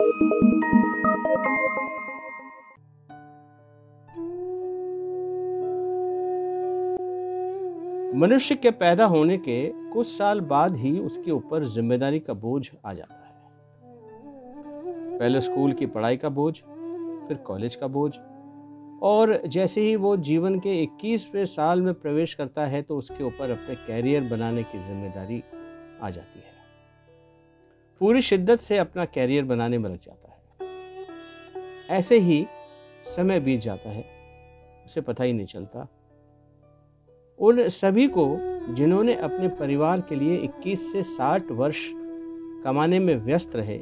मनुष्य के पैदा होने के कुछ साल बाद ही उसके ऊपर जिम्मेदारी का बोझ आ जाता है। पहले स्कूल की पढ़ाई का बोझ, फिर कॉलेज का बोझ, और जैसे ही वो जीवन के 21वें साल में प्रवेश करता है तो उसके ऊपर अपने कैरियर बनाने की जिम्मेदारी आ जाती है। पूरी शिद्दत से अपना कैरियर बनाने में लग जाता है। ऐसे ही समय बीत जाता है, उसे पता ही नहीं चलता। उन सभी को जिन्होंने अपने परिवार के लिए 21 से 60 वर्ष कमाने में व्यस्त रहे,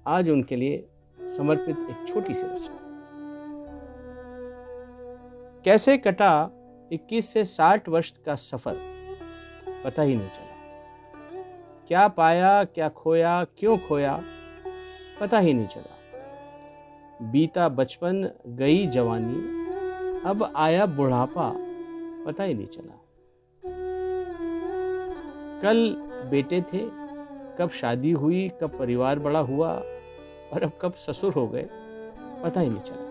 आज उनके लिए समर्पित एक छोटी सी रचना। कैसे कटा 21 से 60 वर्ष का सफर, पता ही नहीं चला। क्या पाया, क्या खोया, क्यों खोया, पता ही नहीं चला। बीता बचपन, गई जवानी, अब आया बुढ़ापा, पता ही नहीं चला। कल बेटे थे, कब शादी हुई, कब परिवार बड़ा हुआ, और अब कब ससुर हो गए, पता ही नहीं चला।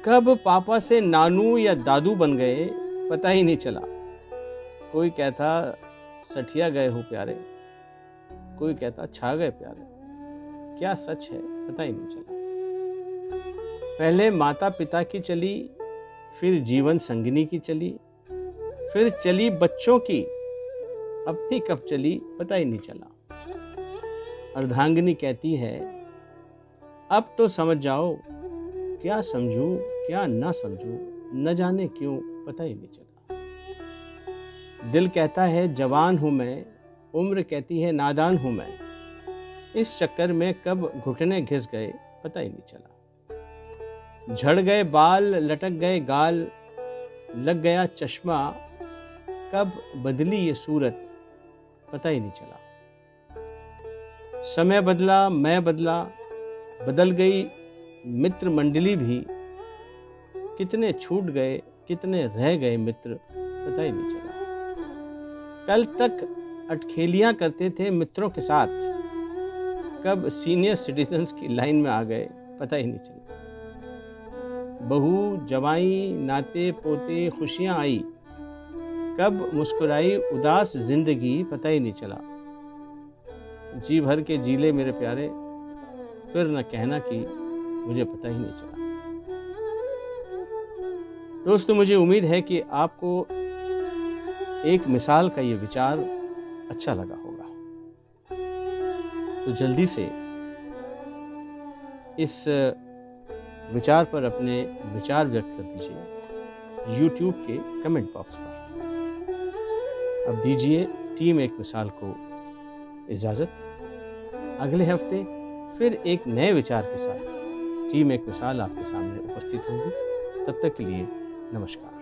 कब पापा से नानू या दादू बन गए, पता ही नहीं चला। कोई कहता सठिया गए हो प्यारे, कोई कहता छा गए प्यारे। क्या सच है, पता ही नहीं चला। पहले माता पिता की चली, फिर जीवन संगिनी की चली, फिर चली बच्चों की, अपनी कब चली, पता ही नहीं चला। अर्धांगिनी कहती है, अब तो समझ जाओ, क्या समझूं क्या ना समझूं, न जाने क्यों, पता ही नहीं चला। दिल कहता है जवान हूं मैं, उम्र कहती है नादान हूं मैं। इस चक्कर में कब घुटने घिस गए, पता ही नहीं चला। झड़ गए बाल, लटक गए गाल, लग गया चश्मा, कब बदली ये सूरत, पता ही नहीं चला। समय बदला, मैं बदला, बदल गई मित्र मंडली भी। कितने छूट गए, कितने रह गए मित्र, पता ही नहीं चला। कल तक अटखेलियां करते थे मित्रों के साथ, कब सीनियर सिटीजन्स की लाइन में आ गए, पता ही नहीं चला। बहू, जवाई, नाते पोते, खुशियां आई, कब मुस्कुराई उदास जिंदगी, पता ही नहीं चला। जी भर के जीले मेरे प्यारे, फिर न कहना कि मुझे पता ही नहीं चला। दोस्तों, मुझे उम्मीद है कि आपको एक मिसाल का ये विचार अच्छा लगा होगा। तो जल्दी से इस विचार पर अपने विचार व्यक्त कर दीजिए YouTube के कमेंट बॉक्स पर। अब दीजिए टीम एक मिसाल को इजाज़त। अगले हफ्ते फिर एक नए विचार के साथ टीम एक मिसाल आपके सामने उपस्थित होगी। तब तक के लिए नमस्कार।